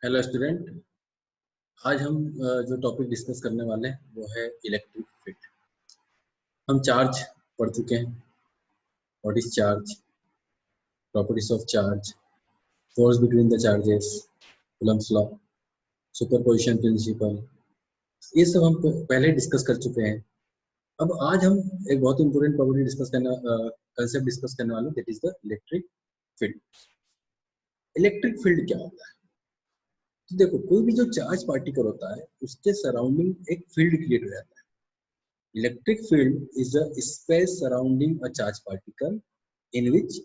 Hello student. आज हम जो टॉपिक डिस्कस करने वाले हैं वो है इलेक्ट्रिक फील्ड। हम चार्ज पढ़ चुके हैं। What is charge, properties of charge, force between the charges, Coulomb's law, superposition principle, ये सब हम पहले डिस्कस कर चुके हैं। अब आज हम एक बहुत इंपॉर्टेंट प्रॉपर्टी डिस्कस करना कंसेप्ट डिस्कस करने वाले हैं, that is the electric field. Electric field क्या होता है? तो देखो, कोई भी जो चार्ज पार्टिकल होता है उसके सराउंडिंग एक फील्ड क्रिएट हो जाता है। Electric field is a space surrounding a charge particle in which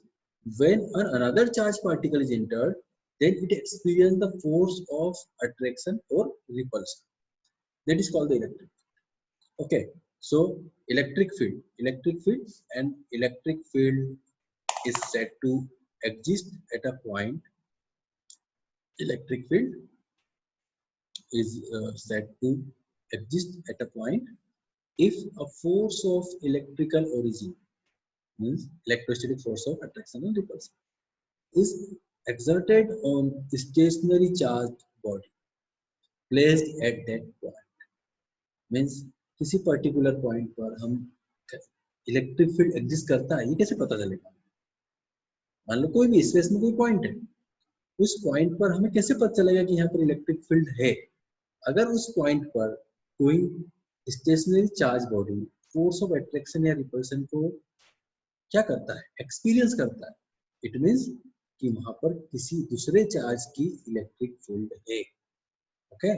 when another charge particle is entered, then it experiences the force of attraction or repulsion. That is called the electric. Okay, so electric field and electric field is said to exist at a point. Electric field is said to exist at a point if a force of electrical origin, means electrostatic force of attraction and repulsion, is exerted on stationary charged body placed at that point. Means किसी particular point पर हम electric field exist करता है, ये कैसे पता चलेगा? मान लो कोई भी स्पेस में कोई पॉइंट है, उस पॉइंट पर हमें कैसे पता चलेगा कि यहाँ पर इलेक्ट्रिक फील्ड है? अगर उस पॉइंट पर कोई stationary charge body force of attraction या रिपल्शन को क्या करता है, एक्सपीरियंस करता है, इट मीन्स कि वहां पर किसी दूसरे चार्ज की इलेक्ट्रिक फील्ड है। Okay,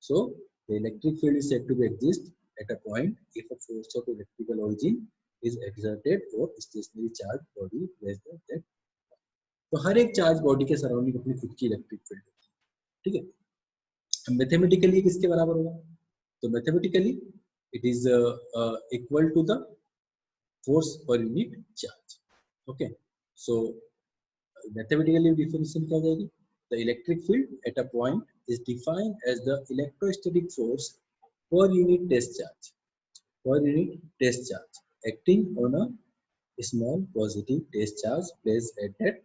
so the electric field is said to be exist at a point if a force of electrical origin is exerted और stationary charge body placed at that. तो हर एक चार्ज बॉडी के surrounding अपनी खुद की electric field होती है। ठीक है, मैथमेटिकली किसके बराबर होगा? तो mathematically it is equal to the force per unit charge. Okay, so mathematically definition क्या हो जाएगी? The electric field at a point is defined as the electrostatic force per unit test charge, acting on a small positive test charge placed at that.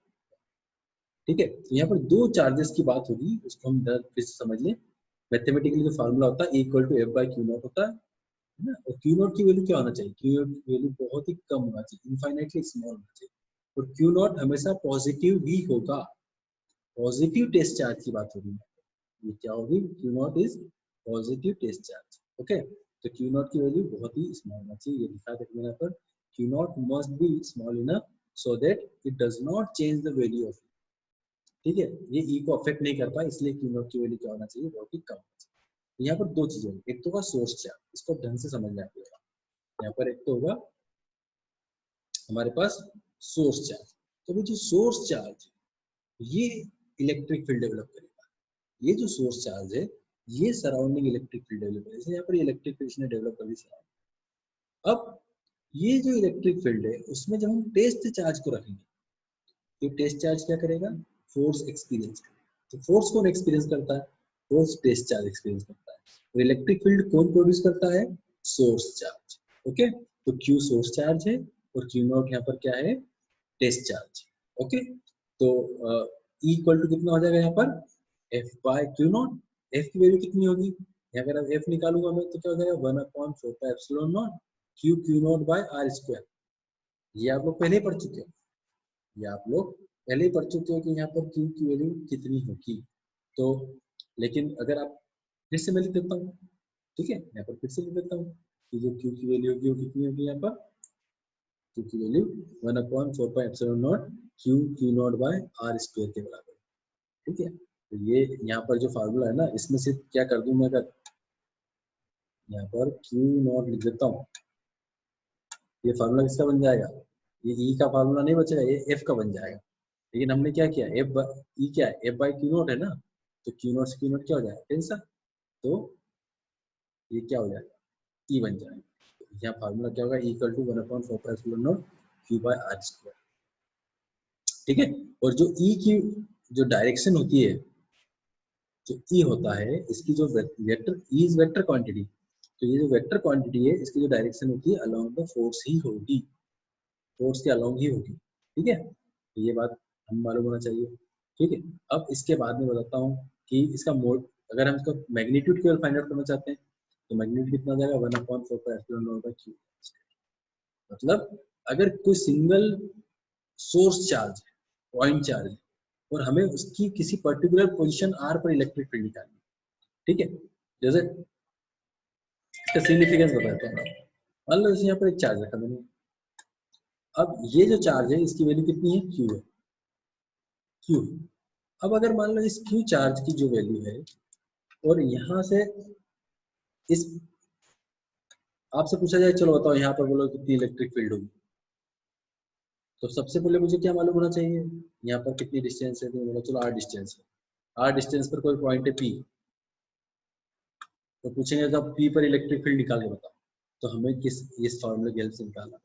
ठीक है, तो यहाँ पर दो charges की बात होगी, उसको हम फिर से समझ लें। मैथमेटिकली जो फार्मूला होता है equal to F by Q not होता है ना। और क्यू नॉट की वैल्यू क्या होना चाहिए? क्यू नॉट की वैल्यू बहुत ही कम होना चाहिए, इनफाइनाइटली स्मॉल होना चाहिए। और क्यू नॉट हमेशा पॉजिटिव ही होगा, पॉजिटिव टेस्ट चार्ज की बात होगी। ये क्या होगी? Q not is positive test charge. Okay, तो क्यू नॉट की वैल्यू बहुत ही स्मॉल होना चाहिए। ये दिखा देखो यहाँ पर, Q not must be small enough so that it does not change the value of. ठीक है, ये ई को अफेक्ट नहीं कर पाए, इसलिए क्यू नॉट की वैल्यू क्या होना चाहिए? बहुत ही कम होना चाहिए। यहाँ पर दो चीजें होंगी, एक तो होगा सोर्स चार्ज, इसको ढंग से समझना पड़ेगा। यहाँ पर एक तो होगा हमारे पास सोर्स चार्ज। तो जो सोर्स चार्ज ये इलेक्ट्रिक फील्ड डेवलप करेगा। ये जो सोर्स चार्ज है ये सराउंडिंग इलेक्ट्रिक फील्ड डेवलप करेगा। यहाँ पर इलेक्ट्रिक फील्ड ने डेवलप कर दी सराउंडिंग। अब ये जो इलेक्ट्रिक फील्ड है उसमें जब हम टेस्ट चार्ज को रखेंगे, तो टेस्ट चार्ज क्या करेगा? फोर्स एक्सपीरियंस करेगा। तो फोर्स कौन एक्सपीरियंस करता है? फोर्स टेस्ट चार्ज एक्सपीरियंस करता है। तो इलेक्ट्रिक फील्ड कौन प्रोड्यूस करता है? Source charge. ओके, तो क्यू सोर्स चार्ज है और क्यू नॉट यहाँ पर क्या है? Test charge. ओके, तो इक्वल टू कितना हो जाएगा यहाँ पर? F by Q not. F की वैल्यू कितनी होगी? अगर अब एफ निकालूंगा मैं तो क्या हो जाएगा? 1/4 epsilon not Q not by R square. ये आप लोग पहले ही पढ़ चुके हो, ये आप लोग पहले ही पढ़ चुके हो कि यहाँ पर क्यू की वैल्यू कितनी होगी। तो लेकिन अगर आप फिर से मैं लिख देता हूँ, ठीक है, यहाँ पर फिर से लिख देता हूँ कि जो क्यू की वैल्यू होगी वो कितनी होगी? यहाँ पर क्यू की value 1/4 epsilon not Q not by R square के बराबर। ठीक है, तो ये यहाँ पर जो फार्मूला है ना, इसमें से क्या कर दूं मैं? अगर यहाँ पर क्यू नॉट लिख देता हूँ, ये फार्मूला किसका बन जाएगा? ये ई का फार्मूला नहीं बचेगा, ये एफ का बन जाएगा। लेकिन हमने क्या किया? एफ ई क्या है? एफ बाई क्यू नॉट है ना, तो क्यू नॉट से क्यू नॉट क्या हो जाएगा? टेंशन। तो ये क्या हो जाएगा? ई बन जाएगा। तो यहाँ फार्मूला क्या होगा? Equal to 1/4 epsilon not Q by R square. ठीक है, और जो ई की जो डायरेक्शन होती है, जो ई होता है, इसकी जो vector, E is vector quantity, तो ये जो वेक्टर क्वांटिटी है इसकी जो डायरेक्शन होती है अलोंग द फोर्स ही होगी, फोर्स के अलोंग ही होगी। ठीक है, तो ये बात हम मालूम होना चाहिए। ठीक है, अब इसके बाद में बताता हूँ कि इसका मोड, अगर हम इसका मैग्नीट्यूड केवल फाइंड आउट करना चाहते हैं तो मैग्नीट्यूड कितना जाएगा 1/4 मतलब अगर कोई सिंगल सोर्स चार्ज है, पॉइंट चार्ज है, और हमें उसकी किसी पर्टिकुलर पोजीशन r पर इलेक्ट्रिक फील्ड निकालनी, ठीक है। जैसे इसका सिग्निफिकेंस बताता हूँ। मान लो जैसे यहाँ पर एक चार्ज रखा मैंने, अब ये जो चार्ज है इसकी वैल्यू कितनी है, q है, q। अब अगर मान लो इस q चार्ज की जो वैल्यू है और यहाँ से इस, आपसे पूछा जाए चलो बताओ यहाँ पर बोलो कितनी इलेक्ट्रिक फील्ड होगी, तो सबसे पहले मुझे क्या मालूम होना चाहिए, यहाँ पर कितनी डिस्टेंस है, तो बोलो चलो r डिस्टेंस है, r डिस्टेंस पर कोई पॉइंट है p, तो पूछेंगे जब p पर इलेक्ट्रिक फील्ड निकाल के बताओ, तो हमें किस इस फॉर्मूले की हेल्प से निकालना है।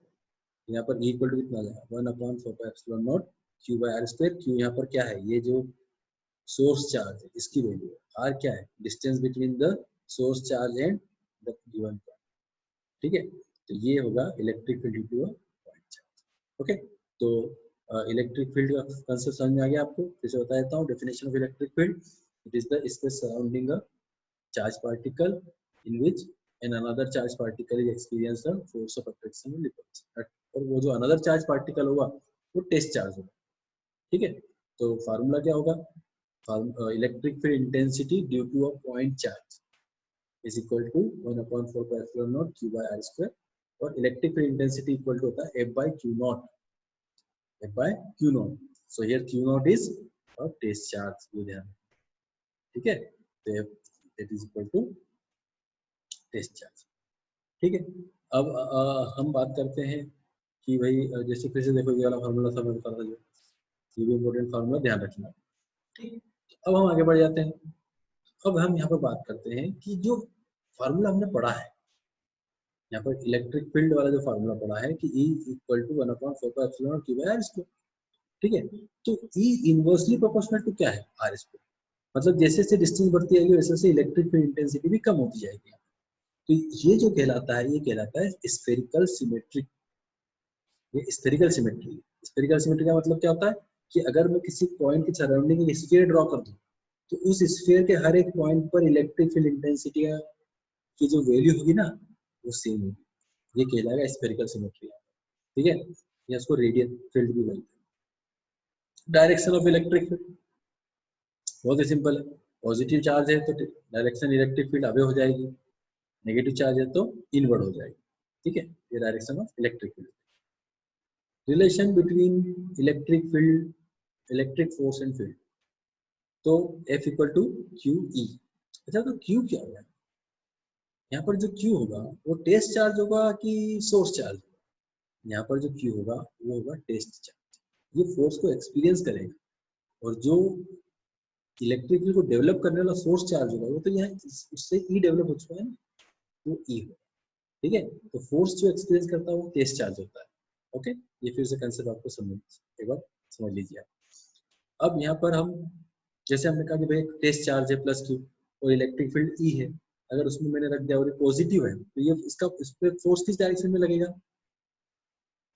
यहाँ पर E इक्वल टू कितना जाएगा 1/4πε0 q/r²। q यहाँ पर क्या है, ये जो सोर्स चार्ज है इसकी वैल्यू है, r क्या है, distance between the source charge and the given point, ठीक है। तो ये होगा electric field to a point charge. Okay, तो इलेक्ट्रिक फील्ड का कंसेप्ट समझ में आ गया आपको, फिर से बता देता हूँ definition of electric field. It is the space surrounding a charged particle in which an another charged particle is experience the force of attraction and repulsion, और वो जो another charged particle होगा वो टेस्ट चार्ज होगा, ठीक है। तो formula क्या होगा, electric field intensity due to a point charge is equal to 1/4πε0 q/r², और electric field intensity equal to होता है f/q0, f/q0। So here q0 is a test charge, ये ध्यान, ठीक है। तो it is equal to test charge, ठीक है। अब हम बात करते हैं कि भाई जैसे फिर से देखो ये वाला फार्मूला था, मैंने बताया, ये भी इम्पोर्टेंट फार्मूला, ध्यान रखना, ठीक। अब हम आगे बढ़ जाते हैं। अब हम यहाँ पर बात करते हैं कि जो फार्मूला हमने पढ़ा है, यहाँ पर इलेक्ट्रिक फील्ड वाला जो फार्मूला पढ़ा है कि E इक्वल टू 1/4πε0 q/r², ठीक है। तो E इनवर्सली प्रोपोर्शनल टू क्या है, r², मतलब जैसे जैसे डिस्टेंस बढ़ती जाएगी वैसे वैसे इलेक्ट्रिक फील्ड इंटेंसिटी भी कम होती जाएगी। तो ये जो कहलाता है, ये कहलाता है स्फेरिकल सिमेट्रिक, ये स्फेरिकल सिमेट्री। स्फेरिकल सिमेट्री का मतलब क्या होता है कि अगर मैं किसी पॉइंट के सराउंडिंग एक स्फीयर ड्रॉ कर दूं, तो उस स्फीयर के हर एक पॉइंट पर इलेक्ट्रिक फील्ड इंटेंसिटी की जो वैल्यू होगी ना वो सेम होगी, ये कहलाएगा स्फेरिकल सिमेट्री, ठीक है। या इसको रेडियल फील्ड भी बोलते हैं। डायरेक्शन ऑफ इलेक्ट्रिक फील्ड बहुत ही सिंपल है, पॉजिटिव चार्ज है तो डायरेक्शन इलेक्ट्रिक फील्ड अवे हो जाएगी, नेगेटिव चार्ज है तो इनवर्ड हो जाएगी, ठीक है। ये direction of electric field. Relation between electric field, electric force and field, तो F equal to Q E. अच्छा, तो Q क्या होगा, यहाँ पर जो Q होगा वो टेस्ट चार्ज होगा कि सोर्स चार्ज होगा, यहाँ पर जो Q होगा वो होगा टेस्ट चार्ज, ये फोर्स को एक्सपीरियंस करेगा, और जो इलेक्ट्रिक फील्ड को डेवलप करने वाला सोर्स चार्ज होगा वो तो यहाँ उससे ई डेवलप हो चुका है ना, वो ई होगा, ठीक है। तो फोर्स जो एक्सपीरियंस करता है वो टेस्ट चार्ज होता है। ओके, ये फिर से कंसेप्ट आपको समझ, एक बार समझ लीजिए। अब यहाँ पर हम जैसे हमने कहा कि भाई टेस्ट चार्ज है प्लस क्यू और इलेक्ट्रिक फील्ड ई है, अगर उसमें मैंने रख दिया और ये पॉजिटिव है तो ये इसका इस पे फोर्स किस डायरेक्शन में लगेगा,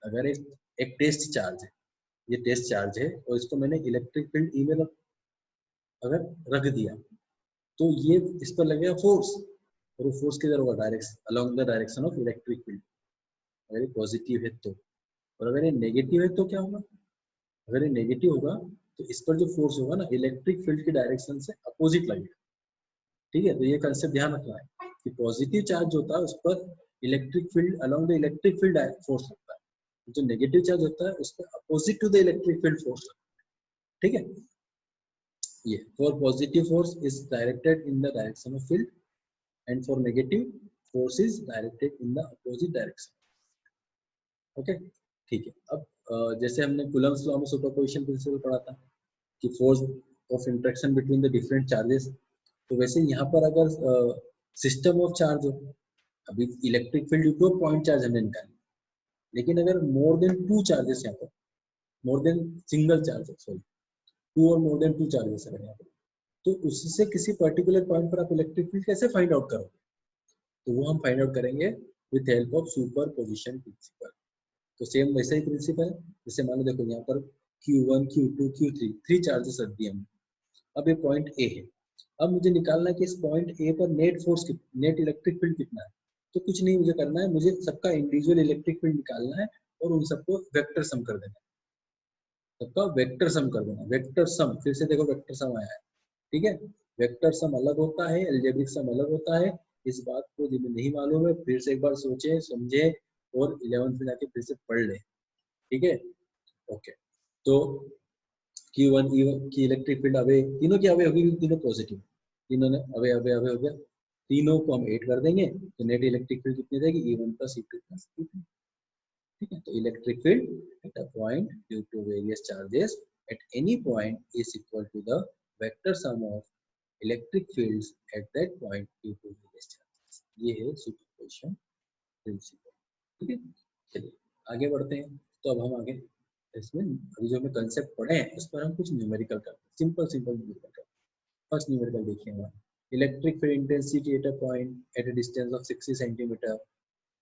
अगर एक टेस्ट चार्ज है, ये टेस्ट चार्ज है और इसको मैंने इलेक्ट्रिक फील्ड ई में अगर रख दिया तो ये इस पर लगेगा फोर्स, और वो फोर्स किधर होगा, direction along the direction of electric field, अगर ये पॉजिटिव है तो। और अगर ये नेगेटिव है तो क्या होगा, अगर ये नेगेटिव होगा तो इस पर जो फोर्स होगा ना इलेक्ट्रिक फील्ड की डायरेक्शन से अपोजिट लगेगा, ठीक है। तो ये कंसेप्ट ध्यान रखना है कि पॉजिटिव चार्ज होता है उस पर electric field along the electric field force लगता है, जो नेगेटिव चार्ज होता है उस पर opposite to the electric field force लगता है, ठीक है। ये for positive force is directed in the direction of field and for negative force is directed in the opposite direction. Okay, ठीक है। अब जैसे हमने कूलम्ब्स लॉ में सुपरपोजिशन प्रिंसिपल पढ़ा था कि force of interaction between the different charges, तो वैसे यहाँ पर अगर सिस्टम ऑफ चार्ज हो, अभी electric field due two point charge हमने निकाली, लेकिन अगर मोर देन टू चार्जेस, यहाँ पर more than single charge, sorry two और मोर देन टू चार्जेस अगर यहाँ पर, तो उससे किसी पर्टिकुलर पॉइंट पर आप इलेक्ट्रिक फील्ड कैसे फाइंड आउट करोगे, तो वो हम फाइंड आउट करेंगे with help of superposition principle. तो सेम वैसा ही प्रिंसिपल है, जैसे मान लो देखो यहाँ पर Q1 Q2 Q3 three charges रख दिए हमने, अब ये पॉइंट ए है, अब मुझे निकालना है कि इस पॉइंट ए पर net force, net electric field कितना है। तो कुछ नहीं मुझे करना है, मुझे सबका इंडिविजुअल इलेक्ट्रिक फील्ड निकालना है और उन सबको वेक्टर सम कर देना है, सबका वेक्टर सम कर देना। वेक्टर सम, फिर से देखो वेक्टर सम आया है, ठीक है। वेक्टर सम अलग होता है, अलजेब्रिक सम अलग होता है। इस बात को जिन्हें नहीं मालूम है फिर से एक बार सोचे समझे और 11th में जाके फिर से पढ़ ले, ठीक है। ओके, तो Q1 E1 की इलेक्ट्रिक फील्ड अवे, तीनों की अवे होगी, तीनों पॉजिटिव, तीनों ने अवे अवे अवे हो गया, तीनों को हम 8 कर देंगे तो नेट इलेक्ट्रिक फील्ड कितनी रहेगी, E1 plus E2 plus E2, ठीक है। तो electric field at a point due to various charges at any point is equal to the vector sum of electric fields at that point due to various charges. ये है superposition principle, ठीक है। चलिए आगे बढ़ते हैं। तो अब हम आगे इसमें अभी जो हमें कंसेप्ट पढ़े हैं उस पर हम कुछ न्यूमेरिकल करते हैं, सिंपल सिंपल न्यूमेरिकल करते हैं। फर्स्ट न्यूमेरिकल देखिए हमारा, electric field intensity at a point at a distance of 60 centimetre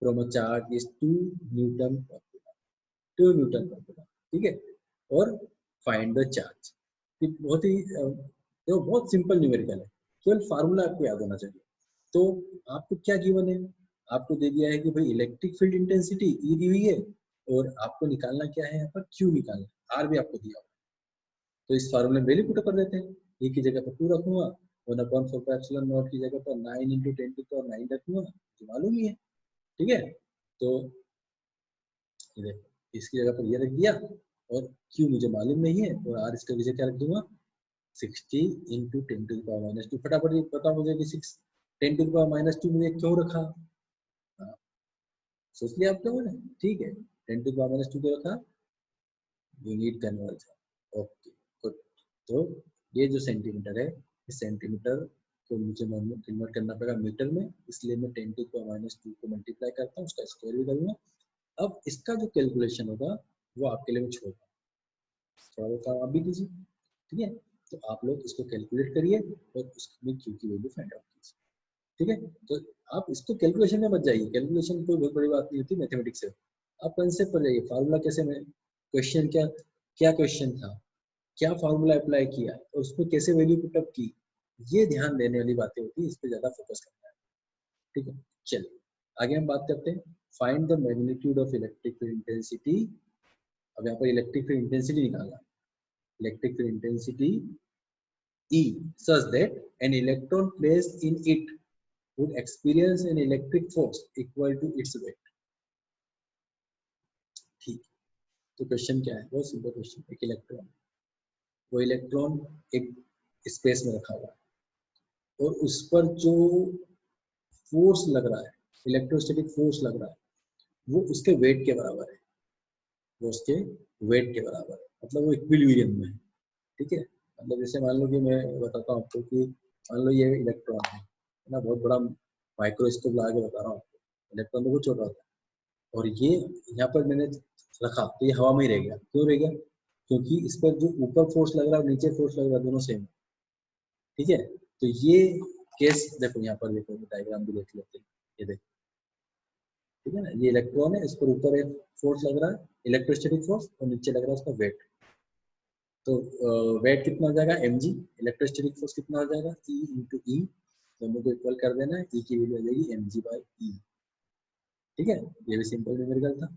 from a charge is 2 Newton पर कूलम, 2 न्यूटन पर कूलम, ठीक है। और फाइंड द चार्ज। बहुत ही तो बहुत सिंपल न्यूमेरिकल है, केवल फार्मूला आपको याद होना चाहिए। तो आपको क्या गिवन है, आपको दे दिया है कि भाई इलेक्ट्रिक फील्ड इंटेंसिटी ई दी हुई है और आपको निकालना क्या है, यहाँ पर क्यू निकालना है, आर भी आपको दिया हुआ है। तो इस फार्मूले में वैल्यू पुट कर देते हैं, ए की जगह पर 2 रखूंगा, 1/4 की जगह पर 9 × 10⁹ रखूंगा, जो मालूम ही है, ठीक है। तो ये देखो इसकी जगह पर ये रख दिया और क्यू मुझे मालूम नहीं है और आर इसका जगह क्या रख दूंगा, 60 × 10⁻²। फटाफट ये पता मुझे कि 10⁻² मुझे क्यों रखा, हाँ, सोच लिया आप लोगों ने, ठीक है। 10⁻² क्यों रखा, यूनिट कन्वर्जन, ओके गुड। तो ये जो सेंटीमीटर है, इस सेंटीमीटर को मुझे कन्वर्ट करना पड़ेगा मीटर में, इसलिए मैं 10⁻² को मल्टीप्लाई करता हूँ, उसका स्क्वायर भी करूंगा। अब इसका जो कैलकुलेशन होगा वो आपके लिए मैं छोड़ूंगा, थोड़ा बहुत काम आप भी कीजिए, ठीक है। तो आप लोग इसको कैलकुलेट करिए और उसमें क्यू की वैल्यू फाइंड आउट कीजिए, ठीक है। तो आप इसको कैलकुलेशन में मत जाइए, कैलकुलेशन कोई बहुत बड़ी बात नहीं होती मैथमेटिक्स से, आप कंसेप्ट पर जाइए, फार्मूला कैसे में, क्वेश्चन क्या क्या क्वेश्चन था, क्या फार्मूला अप्लाई किया और उसमें कैसे वैल्यू पुटअप की, ये ध्यान देने वाली बातें होती है, इस पर ज्यादा फोकस करना है, ठीक है। चलिए आगे हम बात करते हैं, find the magnitude of electric field intensity. अब यहाँ पर इलेक्ट्रिक फील्ड इंटेंसिटी निकालना, electric field intensity E such that an electron placed in it would experience an electric force equal to its weight, ठीक। तो क्वेश्चन क्या है, बहुत simple question, एक इलेक्ट्रॉन, वो इलेक्ट्रॉन एक स्पेस में रखा हुआ है और उस पर जो फोर्स लग रहा है, इलेक्ट्रोस्टैटिक फोर्स लग रहा है, वो उसके वेट के बराबर है, वो उसके वेट के बराबर है, मतलब वो इक्विलिब्रियम में है, ठीक है। मतलब जैसे मान लो कि मैं बताता हूँ आपको कि मान लो ये इलेक्ट्रॉन है ना, बहुत बड़ा माइक्रोस्कोप लगा के बता रहा हूँ आपको, इलेक्ट्रॉन तो बहुत छोटा होता है और ये यहाँ पर मैंने रखा तो ये हवा में ही रह गया, क्यों रह गया, क्योंकि इस पर जो ऊपर फोर्स लग रहा है नीचे फोर्स लग रहा है, दोनों सेम, ठीक है। तो ये केस देखो, यहाँ पर देखो डायग्राम भी देख लेते हैं, ये देखो, ठीक है ना, ये इलेक्ट्रॉन है, इस पर ऊपर एक फोर्स लग रहा है इलेक्ट्रोस्टैटिक फोर्स और नीचे लग रहा है उसका वेट। तो वेट कितना हो जाएगा mg, इलेक्ट्रोस्टैटिक फोर्स कितना हो जाएगा E × E, दोनों को इक्वल कर देना है, E की वैल्यू आ जाएगी mg/E, ठीक है। ये भी सिंपल न्यूमेरिकल था।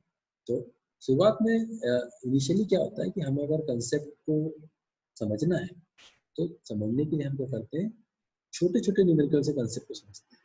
तो शुरुआत में इनिशियली क्या होता है कि हमें अगर कंसेप्ट को समझना है तो समझने के लिए हम क्या करते हैं, छोटे छोटे न्यूमेरिकल से कंसेप्ट को समझते हैं,